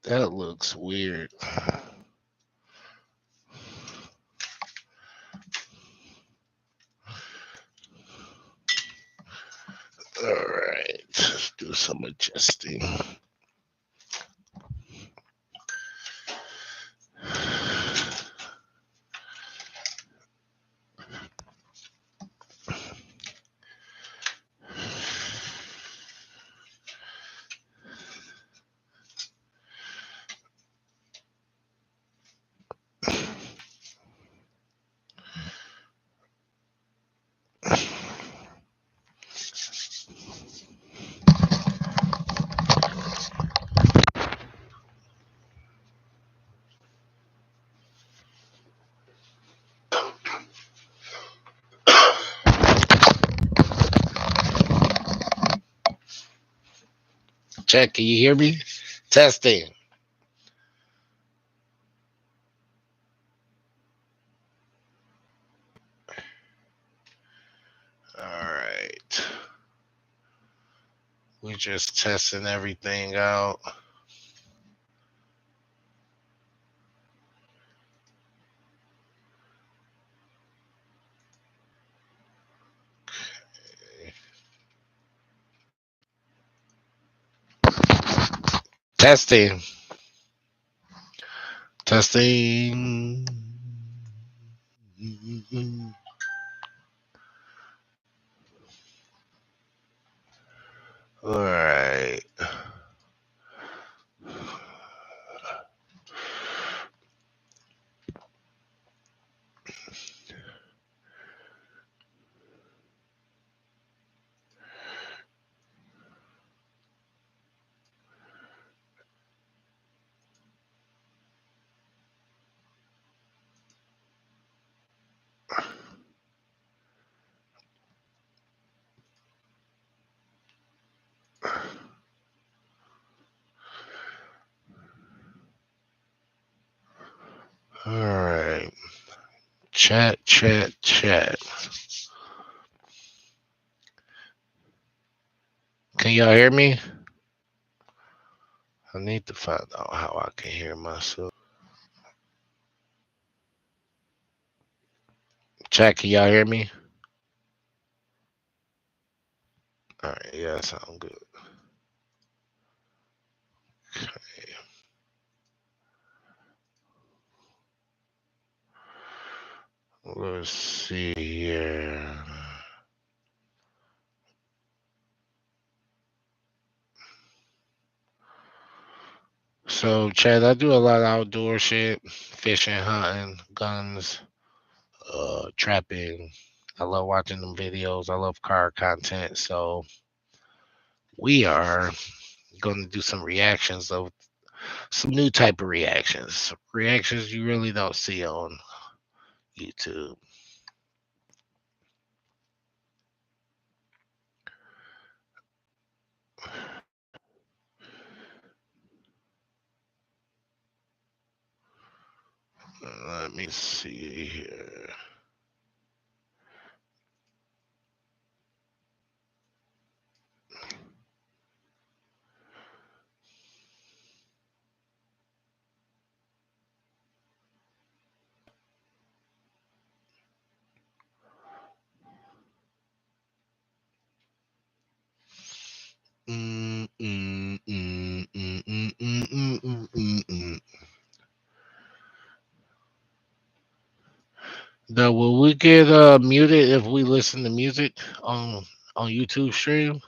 That looks weird. All right, let's do some adjusting. Check, can you hear me? Testing. All right. We just testing everything out. Testing. Testing. All right. All right. Chat, chat, chat. Can y'all hear me? I need to find out how I can hear myself. Chat, can y'all hear me? All right. Yeah, sound good. Let's see here. So, Chad, I do a lot of outdoor shit, fishing, hunting, guns, trapping. I love watching them videos. I love car content. So, we are going to do some reactions of some new type of reactions. Reactions you really don't see on YouTube. Let me see here. Mm, mm, mm, mm, mm, mm, mm, mm, mm, mm. Now, will we get muted if we listen to music on YouTube stream?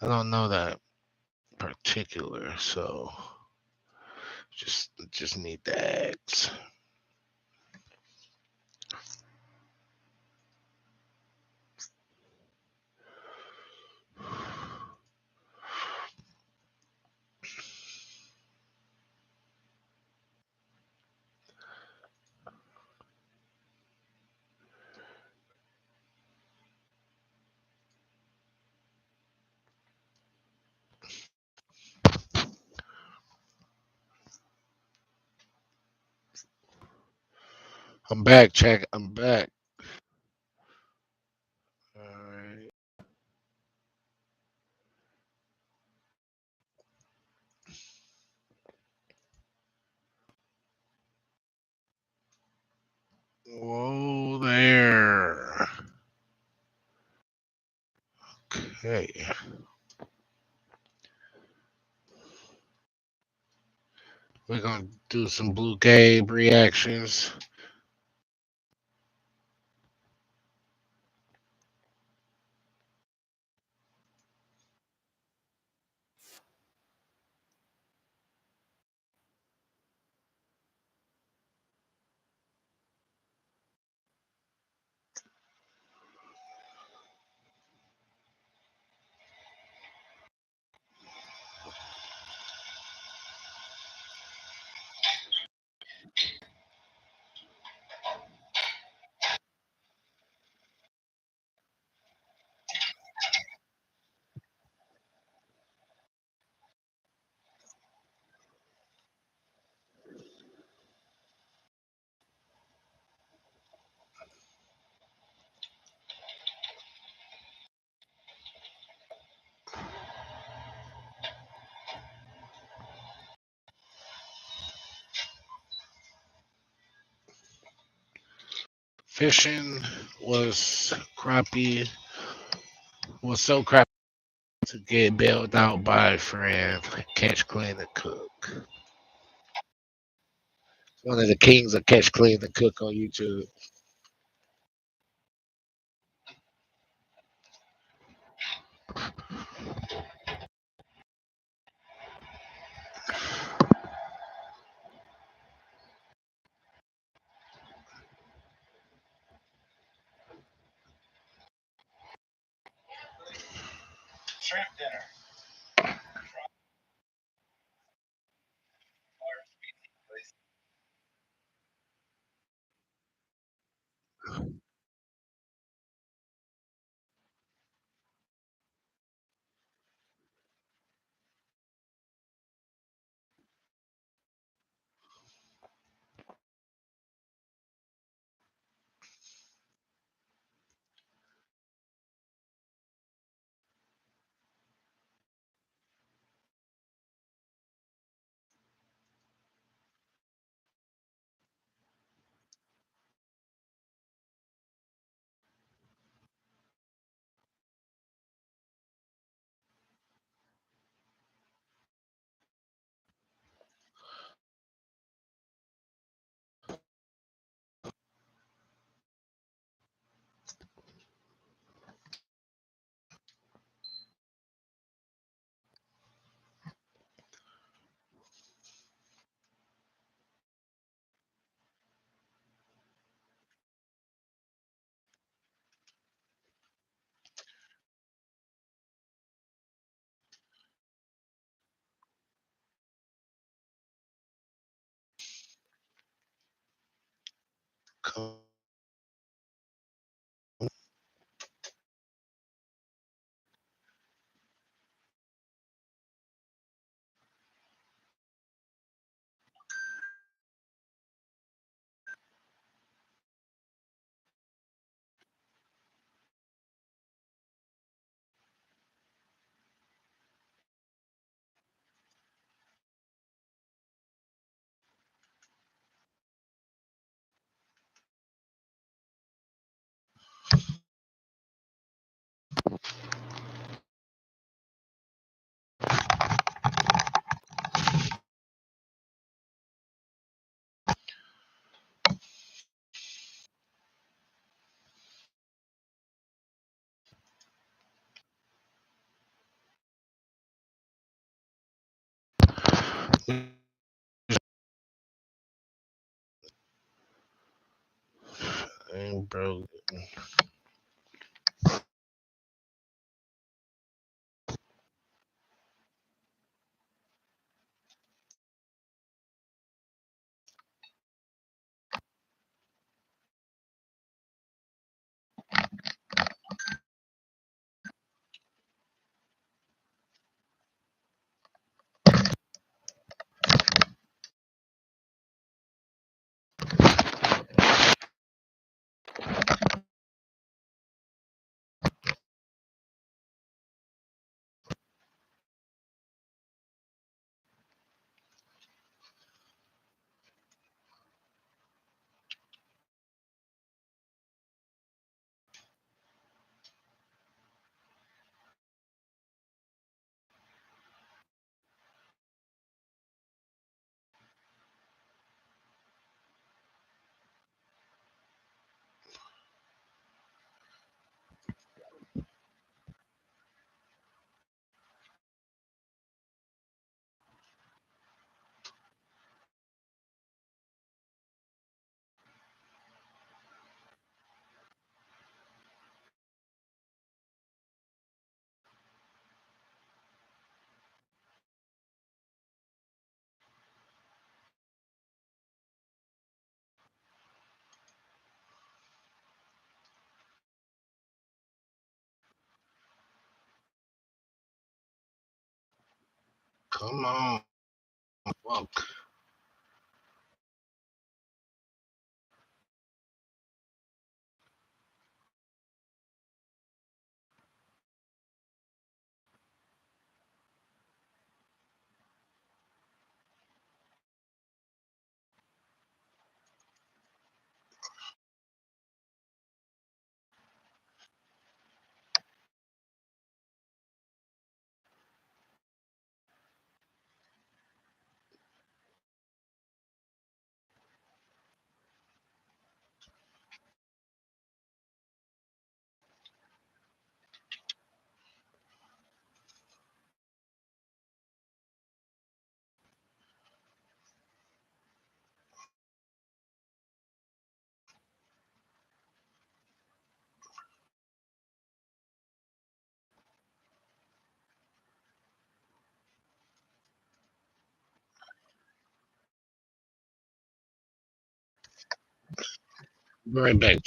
I don't know that particular, so just need to ask. I'm back, check. I'm back. All right. Okay. We're gonna do some Blue Gabe reactions. Fishing was crappie. Was so crappy to get bailed out by a friend. Catch, clean, and cook. One of the kings of catch, clean, and cook on YouTube. And bro, Come on. Fuck. Be right back.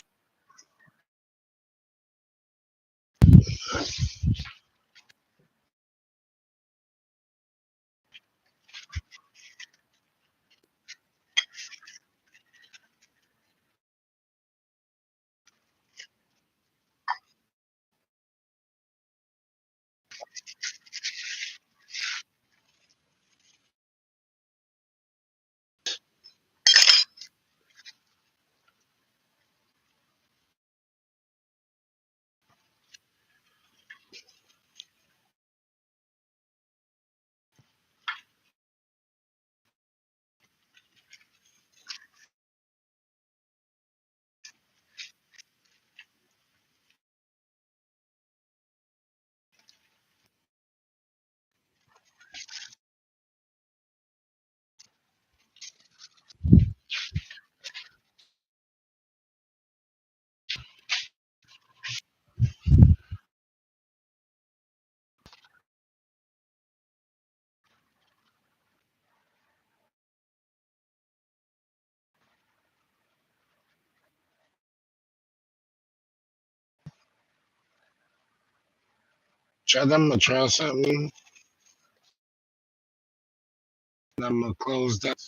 I'm gonna try something. I'm gonna close that.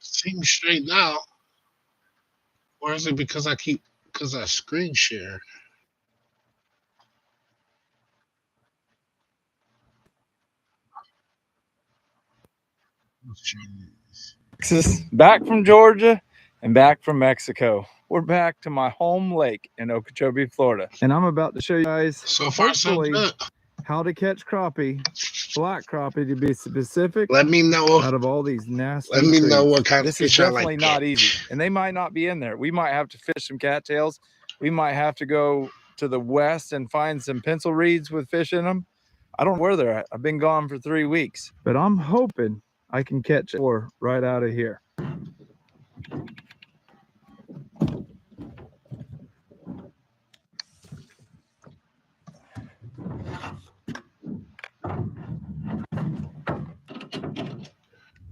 Seems straight now. Or is it because I screen share? Texas, back from Georgia and back from Mexico. We're back to my home lake in Okeechobee, Florida. And I'm about to show you guys, So far, so hopefully, good. how to catch crappie, black crappie to be specific, Let me know. out of all these nasty Let me know trees. what kind of This is fish I definitely like. not easy, and they might not be in there. We might have to fish some cattails. We might have to go to the west and find some pencil reeds with fish in them. I don't know where they're at. I've been gone for 3 weeks, but I'm hoping I can catch it right out of here.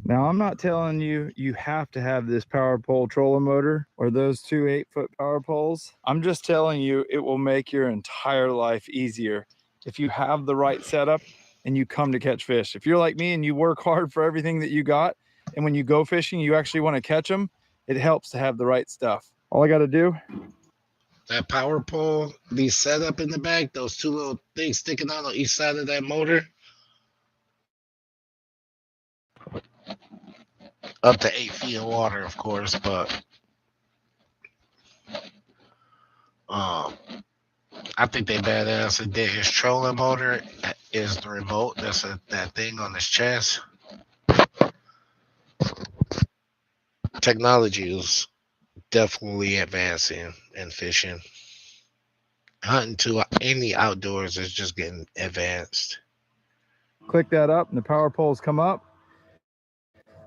Now, I'm not telling you you have to have this power pole trolling motor or those two 8-foot power poles. I'm just telling you it will make your entire life easier if you have the right setup and you come to catch fish. If you're like me and you work hard for everything that you got, and when you go fishing, you actually want to catch them, it helps to have the right stuff. All I got to do, That power pole, the setup in the back, those two little things sticking out on each side of that motor, up to 8 feet of water, of course. But um, I think they badass. His trolling motor is the remote. That's that thing on his chest. technology is definitely advancing in fishing. Hunting to any outdoors is just getting advanced. Click that up and the power poles come up.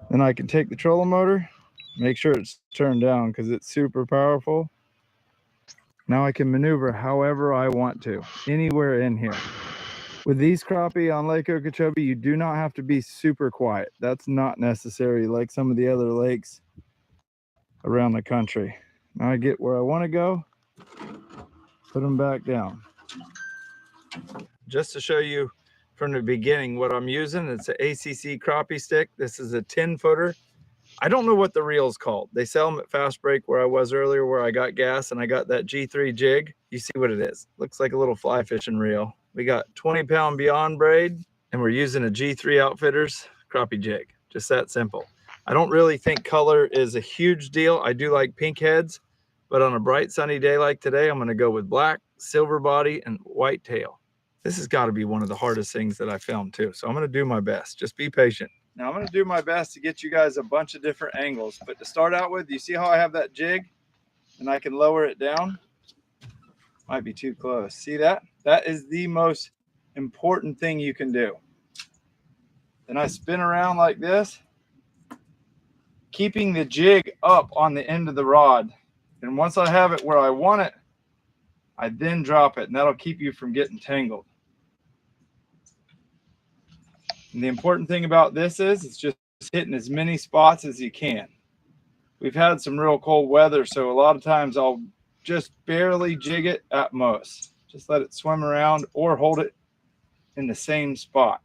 Then I can take the trolling motor, make sure it's turned down because it's super powerful. Now I can maneuver however I want to, anywhere in here. With these crappie on Lake Okeechobee, you do not have to be super quiet. That's not necessary like some of the other lakes around the country. Now I get where I want to go, put them back down. Just to show you from the beginning what I'm using, it's an ACC crappie stick. This is a 10-footer. I don't know what the reel's called. They sell them at Fast Break where I was earlier, where I got gas and I got that G3 jig. You see what it is. Looks like a little fly fishing reel. We got 20-pound Beyond braid and we're using a G3 Outfitters crappie jig. Just that simple. I don't really think color is a huge deal. I do like pink heads, but on a bright sunny day like today, I'm gonna go with black, silver body, and white tail. This has got to be one of the hardest things that I filmed too. So I'm gonna do my best. Just be patient. Now I'm going to do my best to get you guys a bunch of different angles, but to start out with, you see how I have that jig and I can lower it down? Might be too close. See that? That is the most important thing you can do. Then I spin around like this, keeping the jig up on the end of the rod. And once I have it where I want it, I then drop it, and that'll keep you from getting tangled. And the important thing about this is it's just hitting as many spots as you can. We've had some real cold weather, so a lot of times I'll just barely jig it at most. Just let it swim around or hold it in the same spot.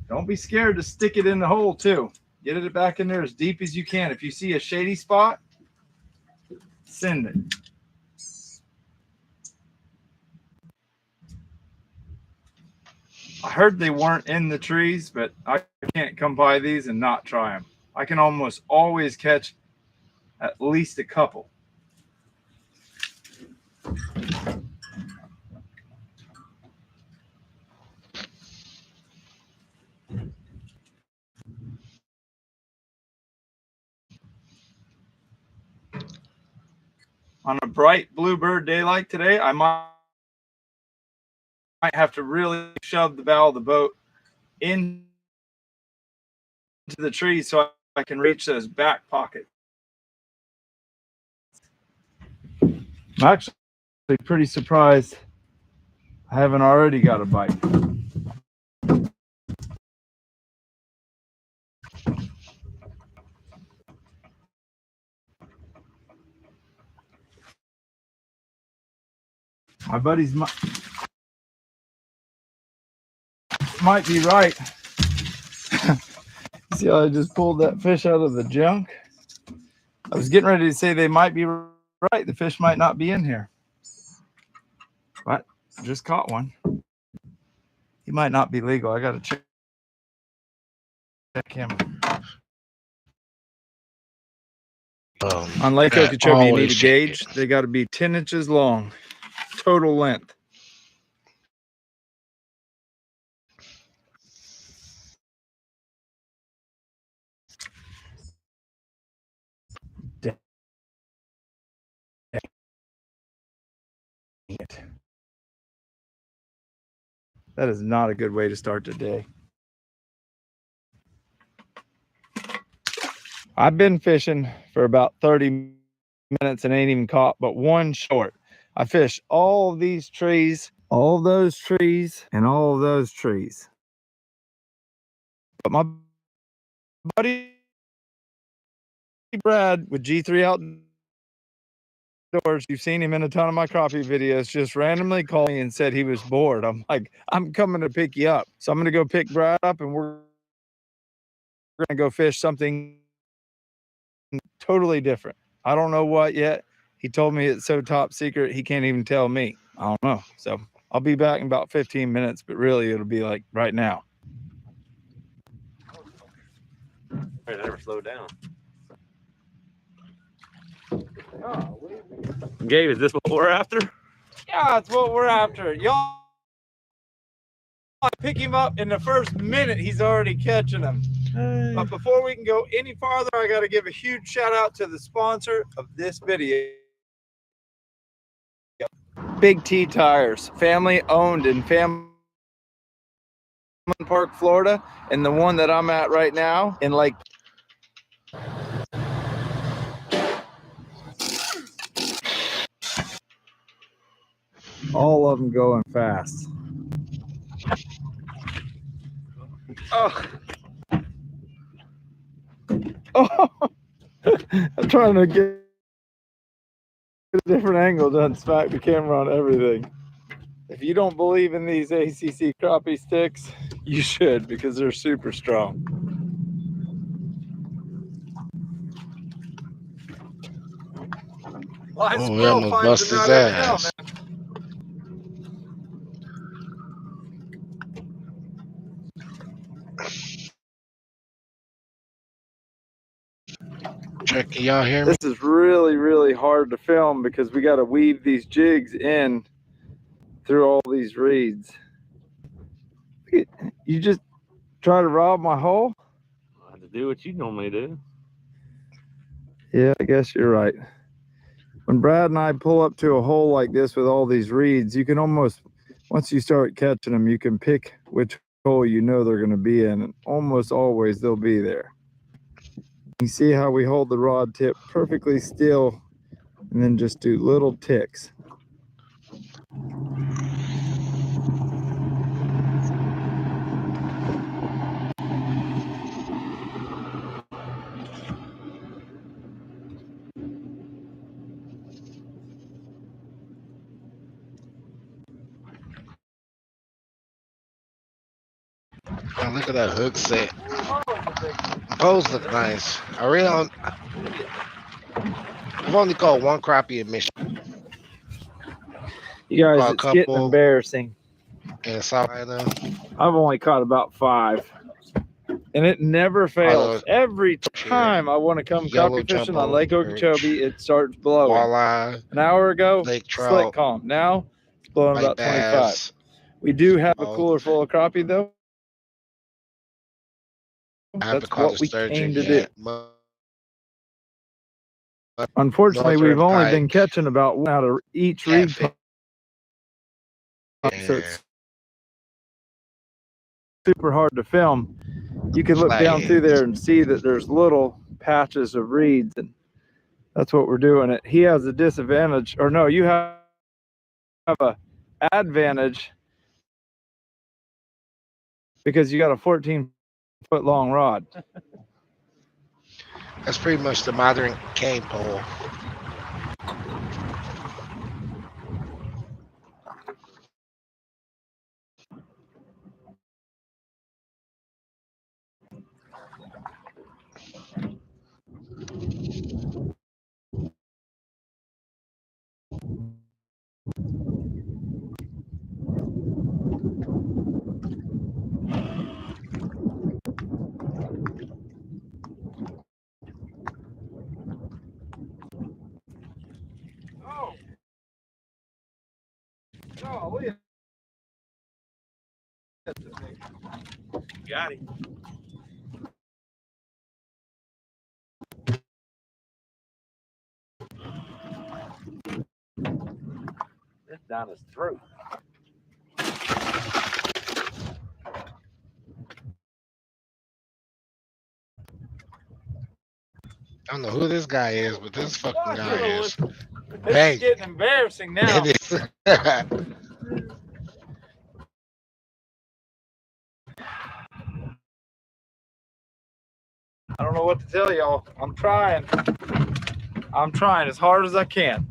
Don't be scared to stick it in the hole too. Get it back in there as deep as you can. If you see a shady spot, send it. I heard they weren't in the trees, but I can't come by these and not try them. I can almost always catch at least a couple. On a bright bluebird day like today, I might have to really shove the bow of the boat into the tree so I can reach those back pockets. I'm actually pretty surprised I haven't already got a bite. My buddies might be right. See how I just pulled that fish out of the junk? I was getting ready to say they might be right. The fish might not be in here. But I just caught one. He might not be legal. I got to check him. On Lake Okeechobee, you need a gauge. They got to be 10 inches long, total length. Dang it. That is not a good way to start the day. I've been fishing for about 30 minutes and ain't even caught but one short. I fished all of these trees, all of those trees, and all of those trees. But my buddy Brad with G3 Outdoors, you've seen him in a ton of my crappie videos, just randomly called me and said he was bored. I'm like, I'm coming to pick you up. So I'm going to go pick Brad up and we're going to go fish something totally different. I don't know what yet. He told me it's so top secret, he can't even tell me. I don't know. So I'll be back in about 15 minutes, but really it'll be like right now. I never slowed down. Gabe, is this what we're after? Yeah, it's what we're after. Y'all I pick him up in the first minute, he's already catching them. But before we can go any farther, I got to give a huge shout out to the sponsor of this video. Big T Tires, family owned in Park, Florida, and the one that I'm at right now in Lake. All of them going fast. Oh, oh. I'm trying to get a different angle, done smack the camera on everything. If you don't believe in these ACC crappie sticks, you should, because they're super strong. Blind Oh, we squirrel almost finds bust them his out every now and ass. then. Check, can y'all hear me? This is really, really hard to film because we got to weave these jigs in through all these reeds. You just try to rob my hole? I have to do what you normally do. Yeah, I guess you're right. When Brad and I pull up to a hole like this with all these reeds, you can almost, once you start catching them, you can pick which hole you know they're going to be in, and almost always they'll be there. You see how we hold the rod tip perfectly still and then just do little ticks. Oh, look at that hook set. Poles look nice. I really don't. I've only caught one crappie in Michigan. You guys, Caught a it's getting couple embarrassing. in South Carolina. I've only caught about 5. And it never fails. Those Every time I want to come yellow crappie fishing on jumbo, Lake Okeechobee, it starts blowing. walleye, An hour ago, lake slick trout, calm. Now, it's blowing white about 25. bass. We do have a Oh. cooler full of crappie, though. I haven't That's caught what a we sturgeon came to yet. do. Unfortunately, Northern we've only been pike. catching about one out of each reed Catfish. pump, so it's super hard to film. You can look down through there and see that there's little patches of reeds, and that's what we're doing. It. He has a disadvantage, or no, you have a advantage because you got a 14-foot long rod. That's pretty much the modern cane pole. Oh. Golly. Got him. It's down his throat. I don't know who this guy is, but this fucking guy is. This Hey. is getting embarrassing now. It is. I don't know what to tell y'all. I'm trying. I'm trying as hard as I can.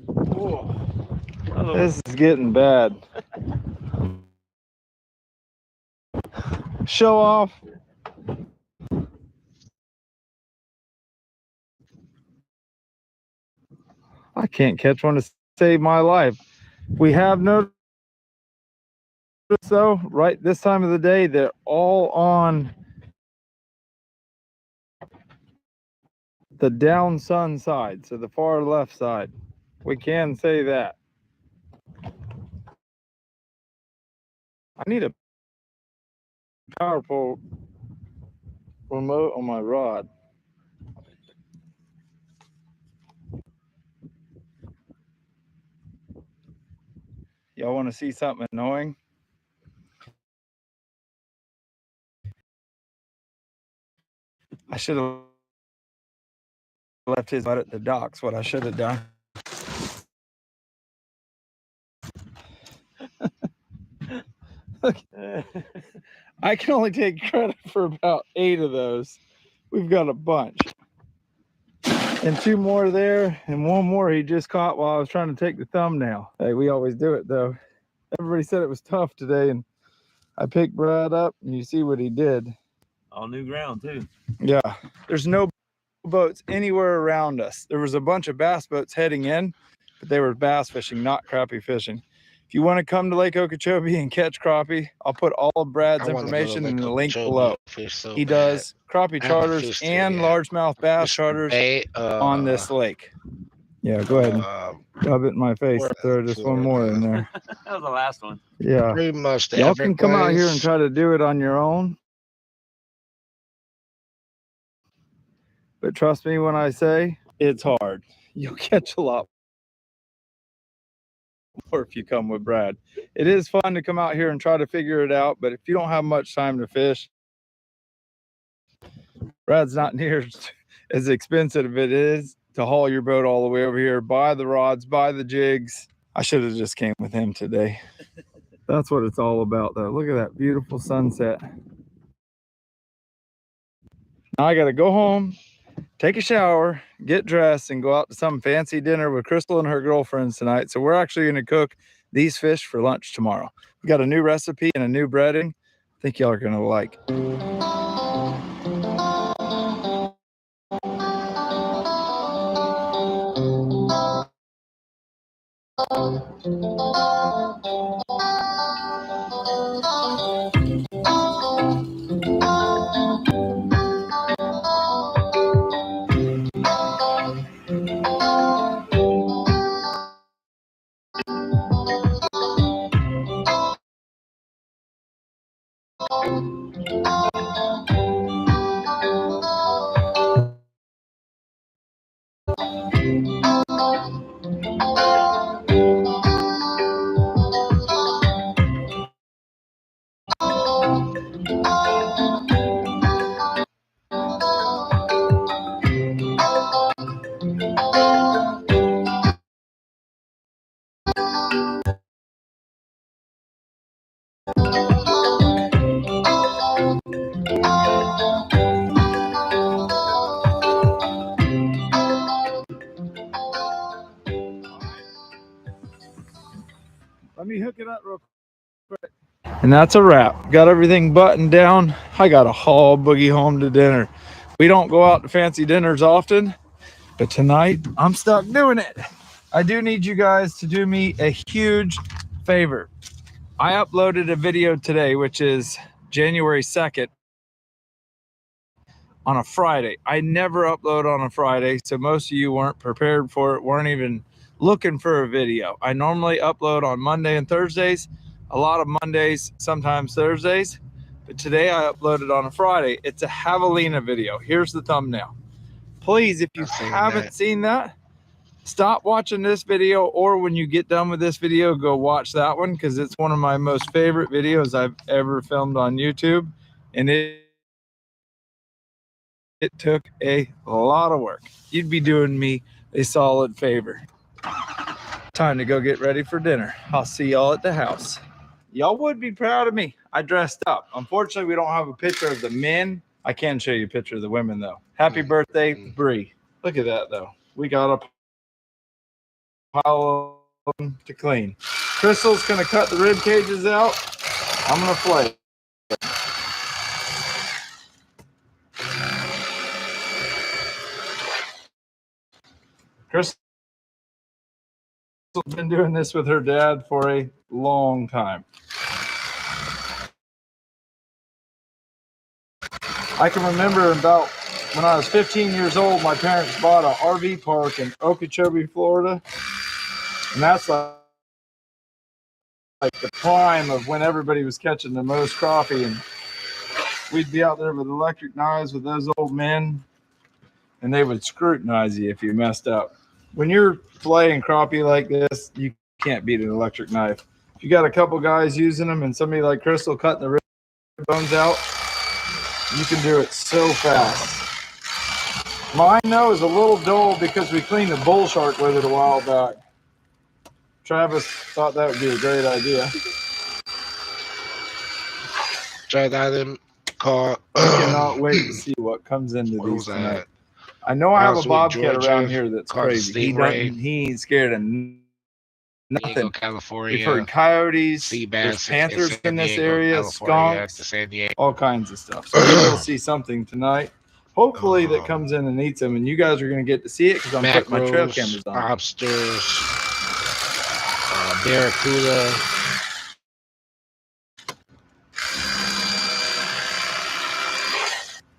Whoa. This is getting bad. Show off. I can't catch one to save my life. We have noticed, though, right this time of the day, they're all on the down sun side, so the far left side. We can say that. I need a power pole remote on my rod. Y'all want to see something annoying? I should have left his butt at the docks. What I should have done. I can only take credit for about 8 of those. We've got a bunch. And 2 more there, and 1 more he just caught while I was trying to take the thumbnail. Hey, we always do it though. Everybody said it was tough today, and I picked Brad up, and you see what he did. All new ground too. Yeah, there's no boats anywhere around us. There was a bunch of bass boats heading in, but they were bass fishing, not crappie fishing. If you want to come to Lake Okeechobee and catch crappie, I'll put all of Brad's information in the link below. He does crappie charters and largemouth bass charters on this lake. Yeah, go ahead and rub it in my face. Throw just 1 more in there. That was the last one. Yeah. Pretty much. Y'all can come out here and try to do it on your own. But trust me when I say it's hard. You'll catch a lot more if you come with Brad. It is fun to come out here and try to figure it out, but if you don't have much time to fish, Brad's not near as expensive as it is to haul your boat all the way over here, buy the rods, buy the jigs. I should have just came with him today. That's what it's all about though. Look at that beautiful sunset. Now I gotta go home, take a shower, get dressed, and go out to some fancy dinner with Crystal and her girlfriends tonight. So we're actually gonna cook these fish for lunch tomorrow. We got a new recipe and a new breading I think y'all are gonna like. Let me hook it up real quick. And that's a wrap. Got everything buttoned down. I got to haul Boogie home to dinner. We don't go out to fancy dinners often, but tonight I'm stuck doing it. I do need you guys to do me a huge favor. I uploaded a video today, which is January 2nd, on a Friday. I never upload on a Friday, so most of you weren't prepared for it, weren't even looking for a video. I normally upload on Monday and Thursdays, a lot of Mondays, sometimes Thursdays, but today I uploaded on a Friday. It's a javelina video. Here's the thumbnail. Please, if you haven't seen that, stop watching this video, or when you get done with this video, go watch that one, because it's one of my most favorite videos I've ever filmed on YouTube, and it took a lot of work. You'd be doing me a solid favor. Time to go get ready for dinner. I'll see y'all at the house. Y'all would be proud of me. I dressed up. Unfortunately, we don't have a picture of the men. I can show you a picture of the women though. Happy birthday, Bree. Look at that though. We got a pile of them to clean. Crystal's gonna cut the rib cages out. I'm gonna flay. Crystal's been doing this with her dad for a long time. I can remember about when I was 15 years old, my parents bought an RV park in Okeechobee, Florida. And that's like the prime of when everybody was catching the most crappie. And we'd be out there with electric knives with those old men, and they would scrutinize you if you messed up. When you're filleting crappie like this, you can't beat an electric knife. If you got a couple guys using them and somebody like Crystal cutting the rib bones out, you can do it so fast. Mine, though, is a little dull because we cleaned a bull shark with it a while back. Travis thought that would be a great idea. Try that in car. I cannot wait to see what comes into What these was tonight. that? I know I have a Brunswick, bobcat Georgia, around here that's called the crazy. Stingray. He ain't scared of Diego, nothing. California. We've heard coyotes, Sea there's bass panthers San in this Diego, area, California, skunks, to San Diego. all kinds of stuff. So maybe we'll see something tonight. Hopefully that Um, comes in and eats them, and you guys are going to get to see it because I'm putting my trail Mackerels, cameras on. lobsters, barracuda.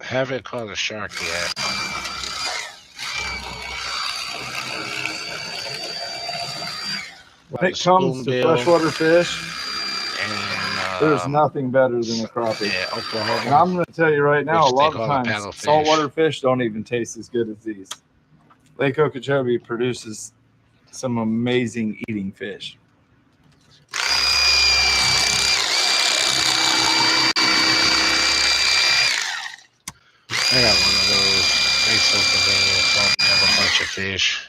Haven't caught a shark yet. When it comes to Spoonbill freshwater fish, and there's nothing better than a crappie. yeah, Oklahoma. And I'm going to tell you right now, Which a they lot of call a times paddlefish. saltwater fish don't even taste as good as these. Lake Okeechobee produces some amazing eating fish. I got one of those. They so convenient. So I have a bunch of fish.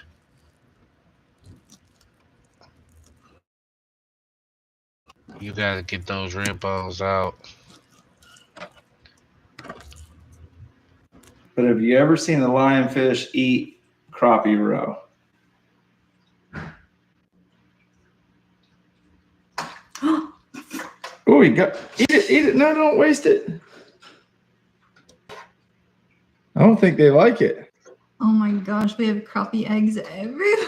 You gotta get those rib bones out. But have you ever seen a lionfish eat crappie roe? Oh, you got eat it. No, don't waste it. I don't think they like it. Oh my gosh, we have crappie eggs everywhere.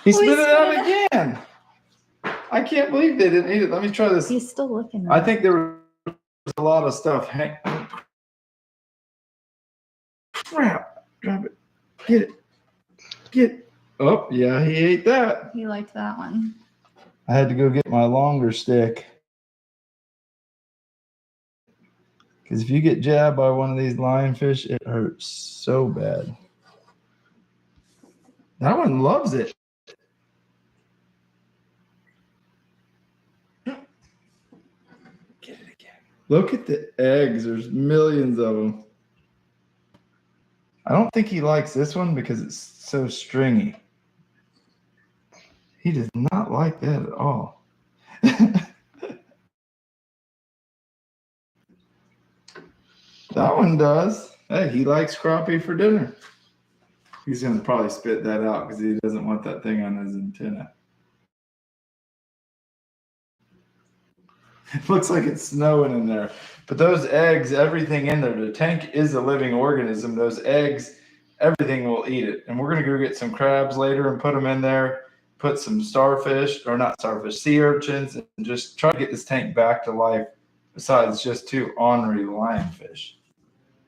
He We spit it out spit again. I can't believe they didn't eat it. Let me try this. He's still looking. I think there was a lot of stuff. Crap. Drop it. Get it. Get it. Oh, yeah, he ate that. He liked that one. I had to go get my longer stick. Because if you get jabbed by one of these lionfish, it hurts so bad. That one loves it. Get it again. Look at the eggs. There's millions of them. I don't think he likes this one because it's so stringy. He does not like that at all. That one does. Hey, he likes crappie for dinner. He's going to probably spit that out because he doesn't want that thing on his antenna. It looks like it's snowing in there. But those eggs, everything in there, the tank is a living organism. Those eggs, everything will eat it. And we're going to go get some crabs later and put them in there, put some starfish, or not starfish, sea urchins, and just try to get this tank back to life besides just two ornery lionfish.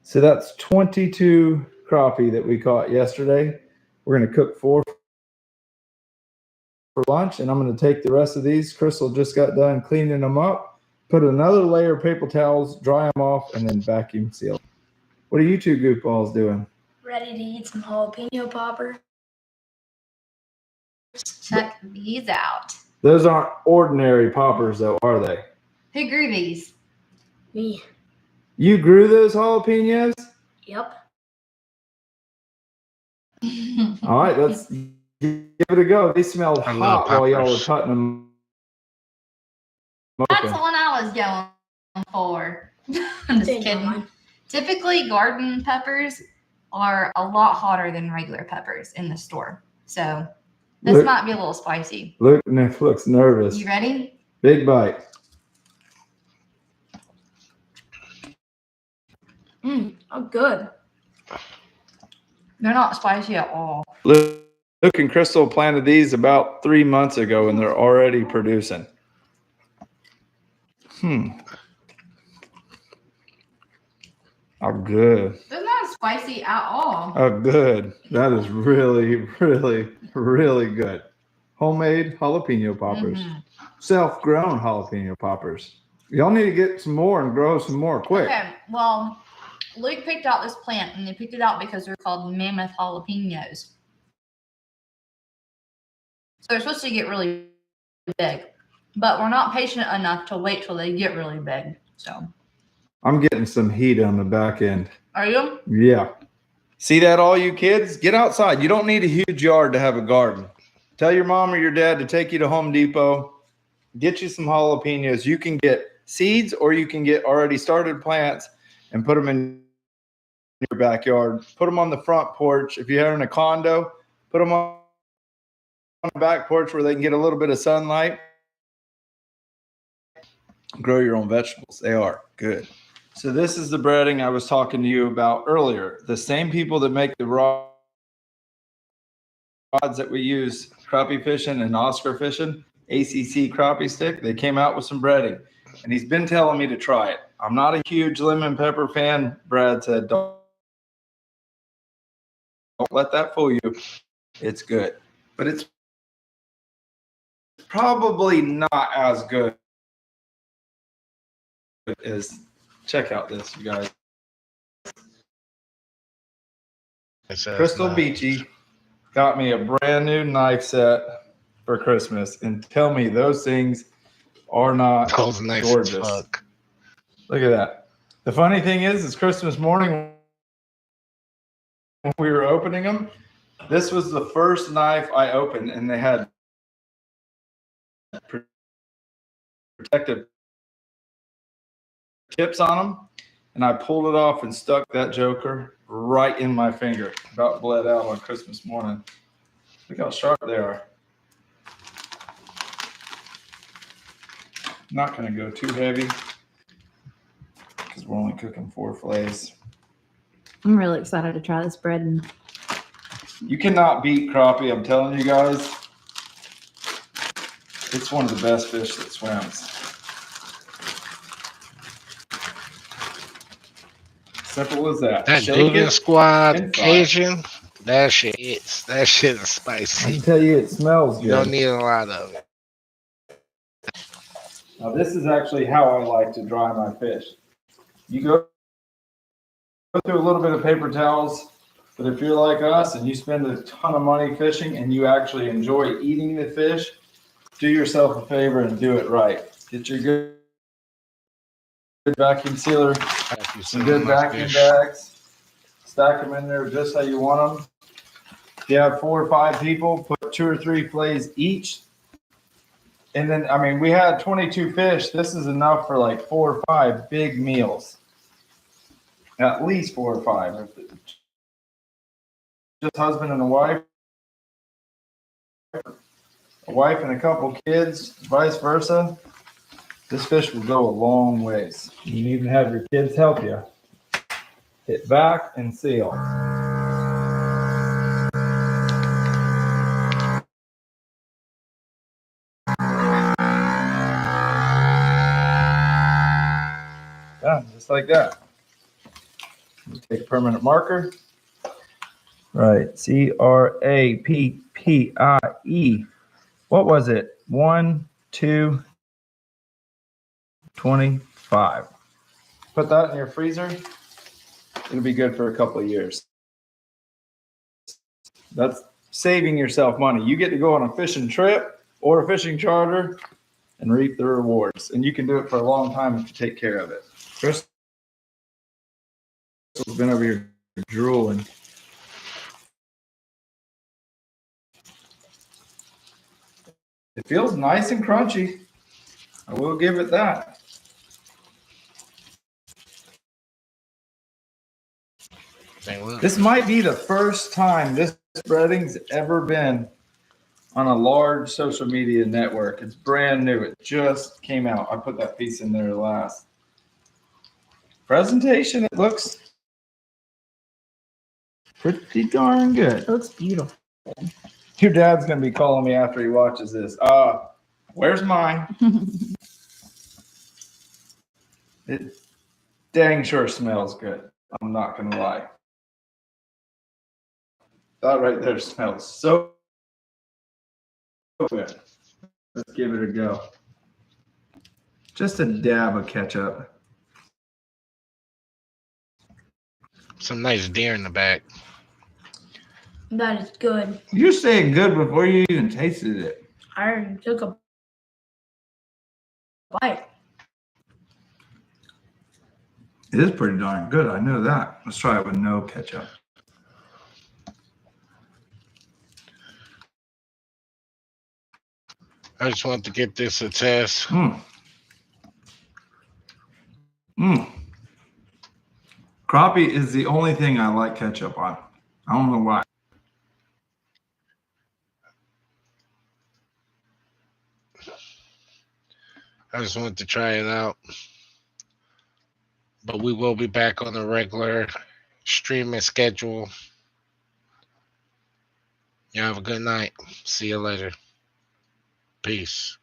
So that's 22 crappie that we caught yesterday. We're going to cook 4 for lunch, and I'm going to take the rest of these. Crystal just got done cleaning them up, put another layer of paper towels, dry them off, and then vacuum seal. What are you two goofballs doing? Ready to eat some jalapeno popper? Check these out. Those aren't ordinary poppers, though, are they? Who grew these? Me. You grew those jalapenos? Yep. All right, let's give it a go. They smelled I love hot while y'all were poppers. cutting them. That's the open. one I was going for. I'm just Same kidding. one. Typically, garden peppers are a lot hotter than regular peppers in the store. So this Look. might be a little spicy. Look, Nick looks nervous. You ready? Big bite. Oh, good. They're not spicy at all. Luke and Crystal planted these about 3 months ago, and they're already producing. Oh, good. They're not spicy at all. Oh, good. That is really, really, really good. Homemade jalapeno poppers. Mhm. Self-grown jalapeno poppers. Y'all need to get some more and grow some more quick. Okay, well, Luke picked out this plant, and they picked it out because they're called mammoth jalapenos. So they're supposed to get really big, but we're not patient enough to wait till they get really big. So, I'm getting some heat on the back end. are you? Yeah. See that, all you kids? Get outside. You don't need a huge yard to have a garden. Tell your mom or your dad to take you to Home Depot. Get you some jalapenos. You can get seeds or you can get already started plants and put them in your backyard. Put them on the front porch. If you're in a condo, put them on the back porch where they can get a little bit of sunlight. Grow your own vegetables. They are good. So this is the breading I was talking to you about earlier. The same people that make the rods that we use crappie fishing and Oscar fishing, ACC crappie stick, they came out with some breading. And he's been telling me to try it. I'm not a huge lemon pepper fan. Brad said, don't let that fool you. It's good. But it's probably not as good as, check out this, you guys. Crystal Beachy got me a brand new knife set for Christmas, and tell me those things are not Those nice as gorgeous. fuck. Look at that. The funny thing is Christmas morning when we were opening them, this was the first knife I opened, and they had protective tips on them, and I pulled it off and stuck that joker right in my finger. About bled out on Christmas morning. Look how sharp they are. Not going to go too heavy because we're only cooking 4 fillets. I'm really excited to try this bread. And You cannot beat crappie, I'm telling you guys. It's one of the best fish that swims. Simple as that. That Shake Googan it Squad and fry. Cajun, that shit is I can spicy. tell you it smells You don't good. need a lot of it. Now this is actually how I like to dry my fish. You go through a little bit of paper towels, but if you're like us and you spend a ton of money fishing and you actually enjoy eating the fish, do yourself a favor and do it right. Get your good vacuum sealer, some good vacuum bags, stack them in there just how you want them. If you have 4 or 5 people, put 2 or 3 fillets each. And then, I mean, we had 22 fish. This is enough for like 4 or 5 big meals. At least 4 or 5. Just husband and a wife and a couple kids, vice versa. This fish will go a long ways. You can even have your kids help you. Hit back and seal. Done, just like that. You take a permanent marker. Right, CRAPPIE. What was it? 1, 2, 25. Put that in your freezer. It'll be good for a couple of years. That's saving yourself money. You get to go on a fishing trip or a fishing charter and reap the rewards. And you can do it for a long time if you take care of it. Crystal's been over here drooling. It feels nice and crunchy. I will give it that. This might be the first time this breading's ever been on a large social media network. It's brand new. It just came out. I put that piece in there last. Presentation, it looks pretty darn good. it looks beautiful. Your dad's going to be calling me after he watches this. Where's mine? It dang sure smells good. I'm not going to lie. That right there smells so good. Let's give it a go. Just a dab of ketchup. Some nice deer in the back. That is good. You said good before you even tasted it. I already took a bite. It is pretty darn good. I know that. Let's try it with no ketchup. I just want to get this a test. Mmm. Mmm. Crappie is the only thing I like ketchup on. I don't know why. I just wanted to try it out. But we will be back on the regular streaming schedule. You have a good night. See you later. Peace.